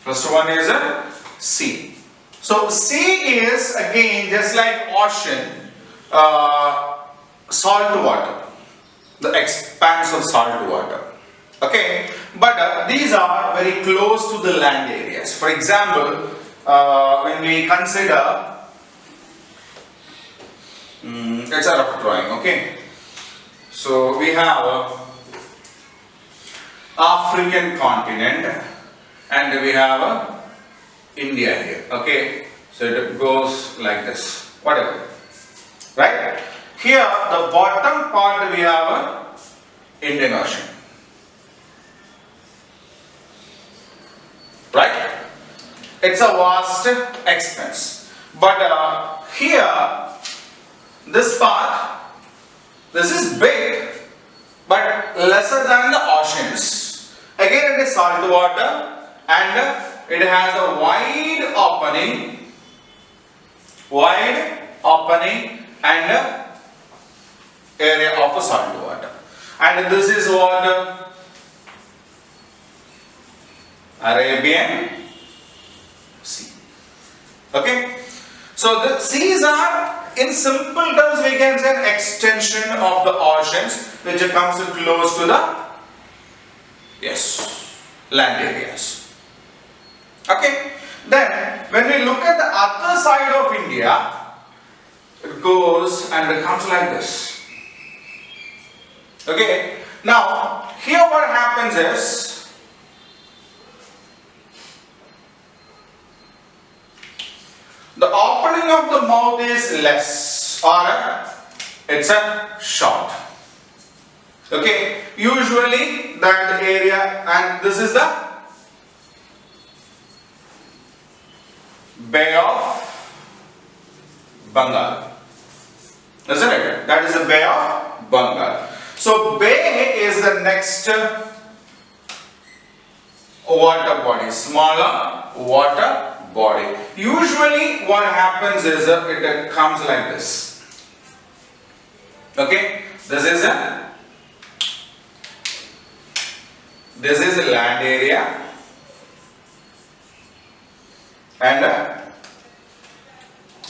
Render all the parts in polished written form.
First one is a sea. So sea is again just like ocean, salt water, the expanse of salt water. Okay, but these are very close to the land areas. For example, when we consider, it's a rough drawing. Okay, so we have African continent and we have India here. Okay, so it goes like this, whatever, right? Here the bottom part we have Indian Ocean, right? It's a vast expanse, but here this part, this is big but lesser than the oceans. Again it is salt water and it has a wide opening and area of salt water. And this is what Arabian Sea. Okay, so the seas are, in simple terms we can say, an extension of the oceans which comes close to the land areas. Okay, then when we look at the other side of India, it goes and it comes like this. Okay, now here what happens is, the opening of the mouth is less, or it's a short. Okay, usually that area, and this is the Bay of Bengal, isn't it? That is the Bay of Bengal. So bay is the next water body, smaller water body. Usually what happens is it comes like this. Okay, this is a land area and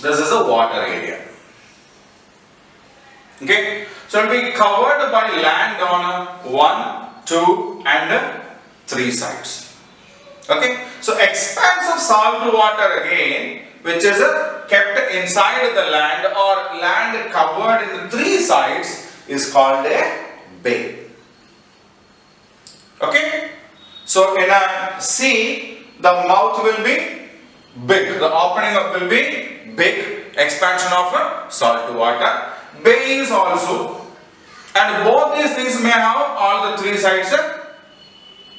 this is a water area. Okay, so it will be covered by land on 1, 2 and 3 sides. Okay, so expanse of salt water again, which is kept inside the land or land covered in the 3 sides, is called a bay. Okay, so in a sea the mouth will be big, the opening will be big, expansion of salt water. Bay is also, and both these things may have all the 3 sides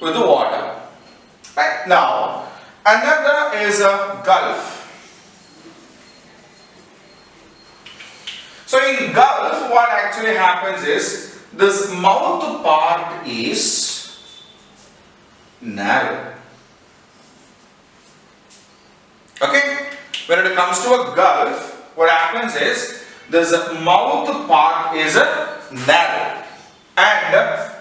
with the water. Right, now another is a Gulf. So in Gulf what actually happens is, this mouth part is narrow. Okay, when it comes to a Gulf, what happens is, this mouth part is narrow and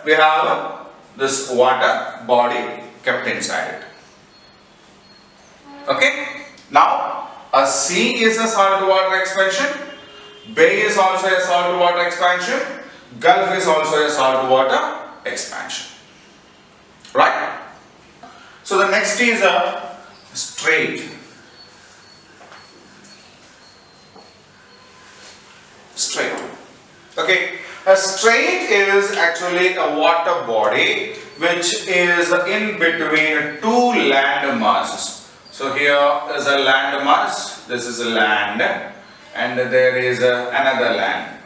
we have this water body kept inside it. Okay, now a sea is a salt water expansion, bay is also a salt water expansion, Gulf is also a salt water expansion, right? So the next is a strait. Okay, a strait is actually a water body which is in between 2 land masses. So here is a land mass, this is a land, and there is another land.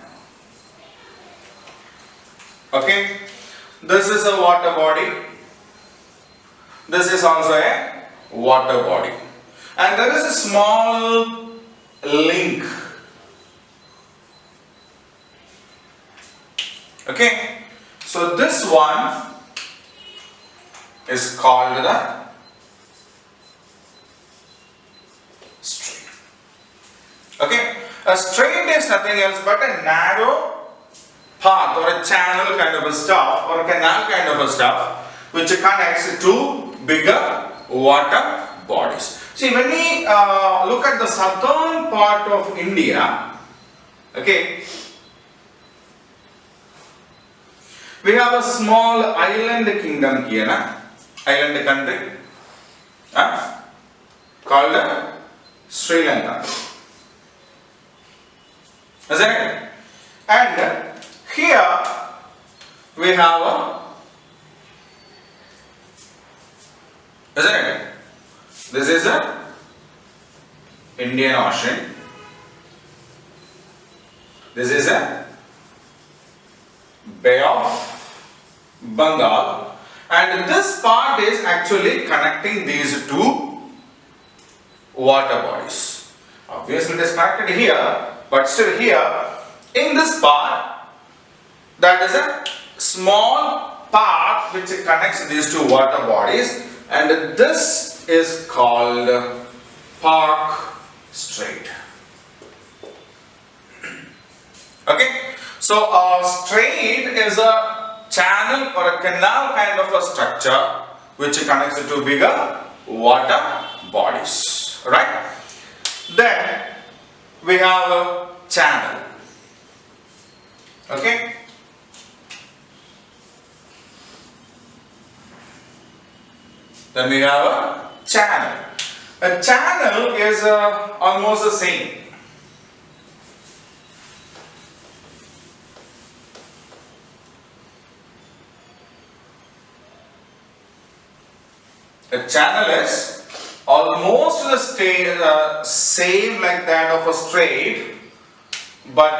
Okay, this is a water body, this is also a water body, and there is a small link. Okay, so this one is called the strait. Okay, a strait is nothing else but a narrow path or a channel kind of a stuff or a canal kind of a stuff which connects two bigger water bodies. See, when we look at the southern part of India, okay, we have a small island kingdom here, island country, called Sri Lanka. Is it? And here we have a, isn't it? This is a Indian Ocean. This is a Bay of Bengal, and this part is actually connecting these two water bodies. Obviously it is connected here, but still here in this part, that is a small part which connects these two water bodies, and this is called Park Strait. Okay, so a strait is a channel or a canal kind of a structure which connects the two bigger water bodies, right? Then we have a channel. Okay, then we have a channel. A channel is almost the same. A channel is almost the same like that of a strait, but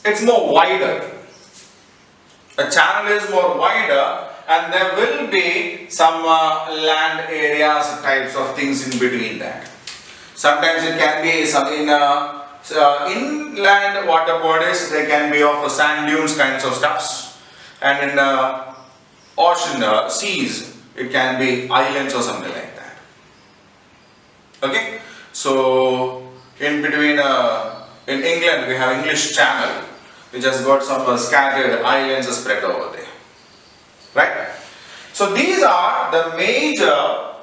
it's more wider. A channel is more wider, and there will be some land areas, types of things in between that. Sometimes it can be some inland water bodies, they can be of sand dunes kinds of stuffs, and in ocean, seas, it can be islands or something like that. Okay, so in between, in England we have English Channel, which has got some scattered islands spread over there, right? So these are the major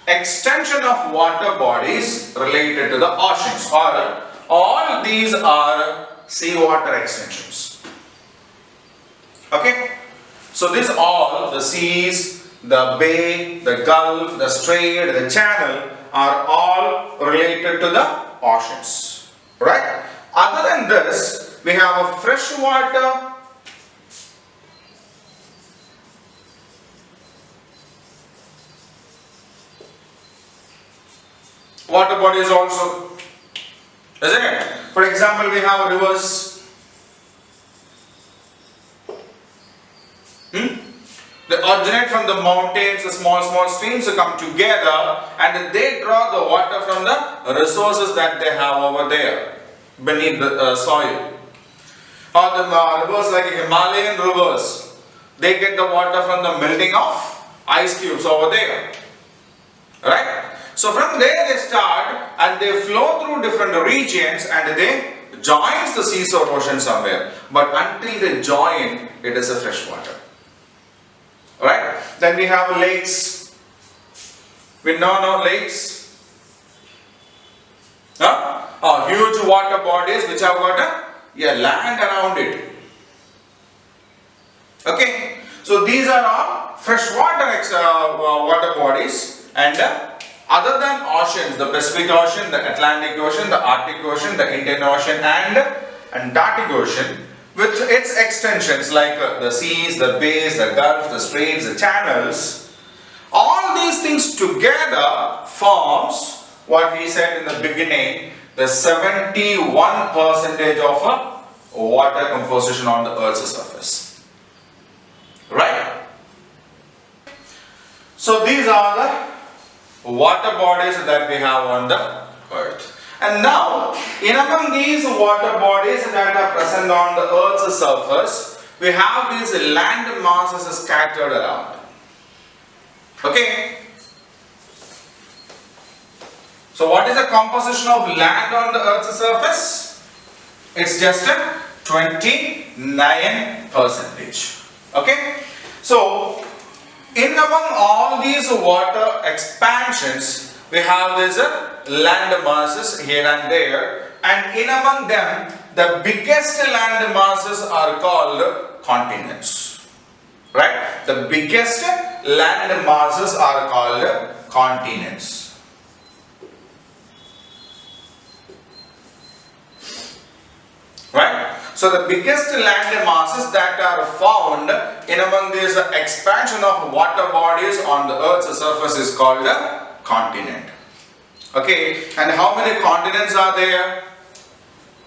extension of water bodies related to the oceans, or all these are seawater extensions. Okay, so these all, the seas, the bay, the gulf, the strait, the channel are all related to the oceans, right? Other than this, we have a freshwater water bodies also, isn't it? For example, we have rivers. They originate from the mountains, the small streams come together and they draw the water from the resources that they have over there beneath the soil. Or the rivers like Himalayan rivers, they get the water from the melting of ice cubes over there. Right? So from there they start and they flow through different regions and they joins the seas or ocean somewhere. But until they join, it is a fresh water. Right? Then we have lakes. We know lakes. Huge water bodies which have got land around it. Okay. So these are all freshwater water bodies, and other than oceans, the Pacific Ocean, the Atlantic Ocean, the Arctic Ocean, the Indian Ocean and Antarctic Ocean, with its extensions like the seas, the bays, the gulfs, the straits, the channels, all these things together forms what we said in the beginning, the 71% of water composition on the Earth's surface. Right? So these are the water bodies that we have on the Earth. And now, in among these water bodies that are present on the Earth's surface, we have these land masses scattered around. Okay? So what is the composition of land on the Earth's surface? It's just a 29%. Okay? So, In among all these water expansions, we have these land masses here and there, and in among them, the biggest land masses are called continents. Right? The biggest land masses are called continents. Right? So the biggest land masses that are found in among this expansion of water bodies on the Earth's surface is called a continent. Okay, and how many continents are there?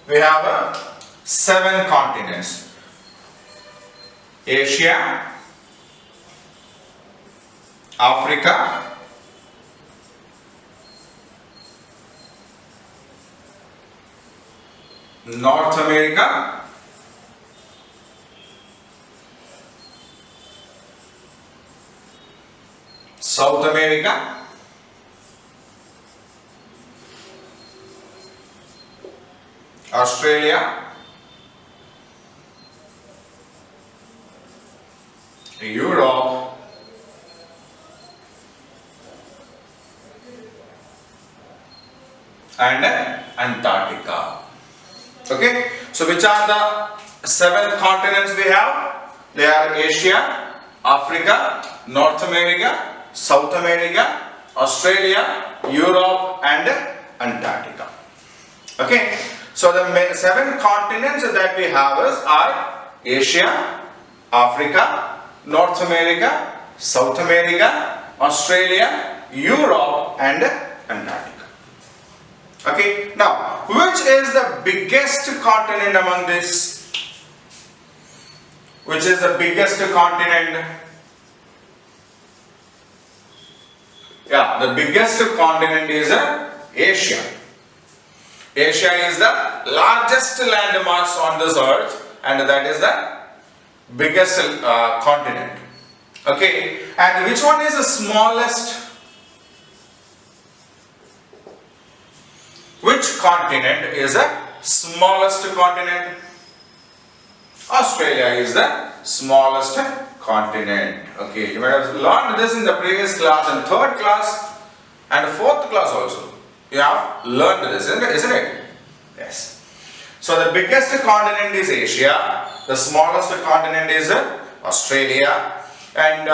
We have 7 continents. Asia, Africa, North America, South America, Australia, Europe, and Antarctica. Okay, so which are the 7 continents we have? They are Asia, Africa, North America, South America, Australia, Europe, and Antarctica. Okay, so the 7 continents that we have are Asia, Africa, North America, South America, Australia, Europe, and Antarctica. Okay, now which is the biggest continent among this? Which is the biggest continent? Yeah, the biggest continent is Asia. Asia is the largest landmass on this earth, and that is the biggest continent. Okay, and which one is the smallest? Which continent is the smallest continent? Australia is the smallest continent. Okay, you might have learned this in the previous class and 3rd class and 4th class also. You have learned this, isn't it? Yes. So the biggest continent is Asia, the smallest continent is Australia, and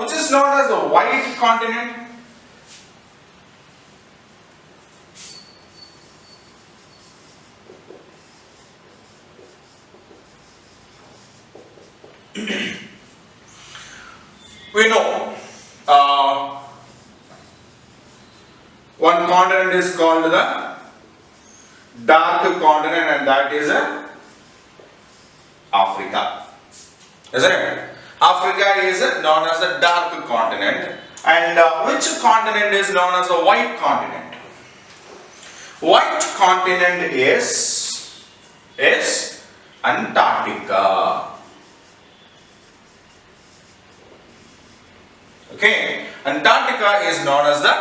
which is known as the white continent. We know one continent is called the dark continent, and that is Africa, isn't it? Africa is known as the dark continent, and which continent is known as the white continent? White continent is Antarctica. Okay, Antarctica is known as the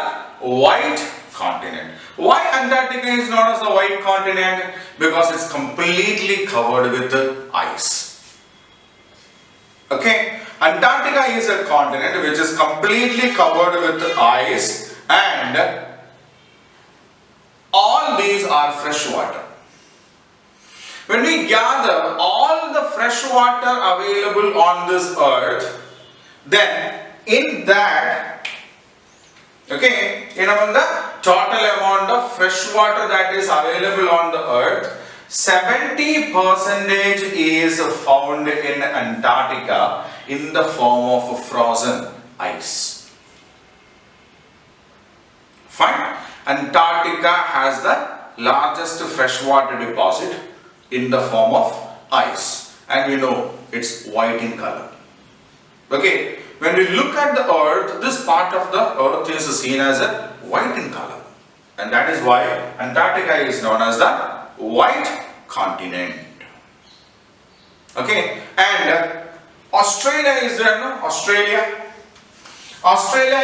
white continent. Why Antarctica is known as the white continent? Because it's completely covered with ice. Okay, Antarctica is a continent which is completely covered with ice, and all these are fresh water. When we gather all the fresh water available on this earth, then in that, okay, among the total amount of fresh water that is available on the earth, 70% is found in Antarctica in the form of frozen ice. Fine. Antarctica has the largest freshwater deposit in the form of ice, and we know it's white in color. Okay. When we look at the earth, this part of the earth is seen as a white in color, and that is why Antarctica is known as the white continent. Okay, and Australia is there, no? Australia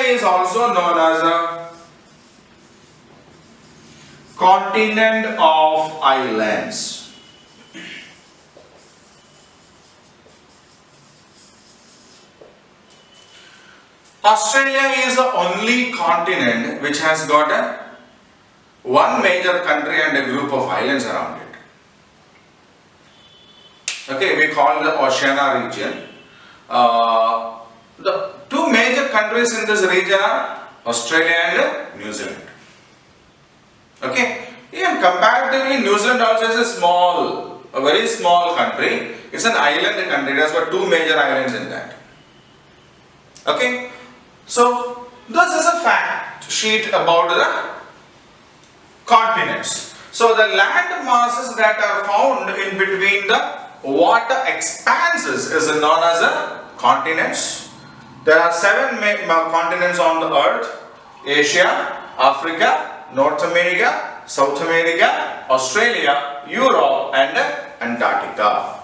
is also known as a continent of islands. Australia is the only continent which has got one major country and a group of islands around it. Okay, we call the Oceania region. The two major countries in this region are Australia and New Zealand. Okay, even comparatively New Zealand also is a very small country. It's an island country. It has got two major islands in that. Okay, so this is a fact sheet about the continents. So the land masses that are found in between the water expanses is known as the continents. There are 7 continents on the earth: Asia, Africa, North America, South America, Australia, Europe and Antarctica.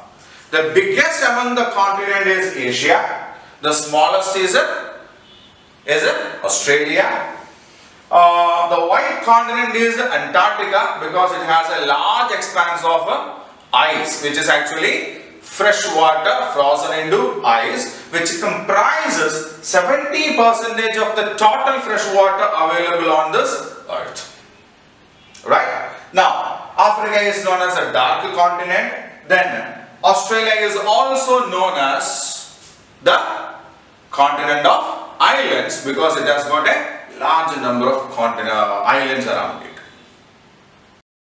The biggest among the continent is Asia. The smallest is Australia. The white continent is Antarctica because it has a large expanse of ice, which is actually fresh water frozen into ice, which comprises 70% of the total fresh water available on this earth. Right? Now, Africa is known as a dark continent. Then Australia is also known as the continent of islands because it has got a large number of islands around it.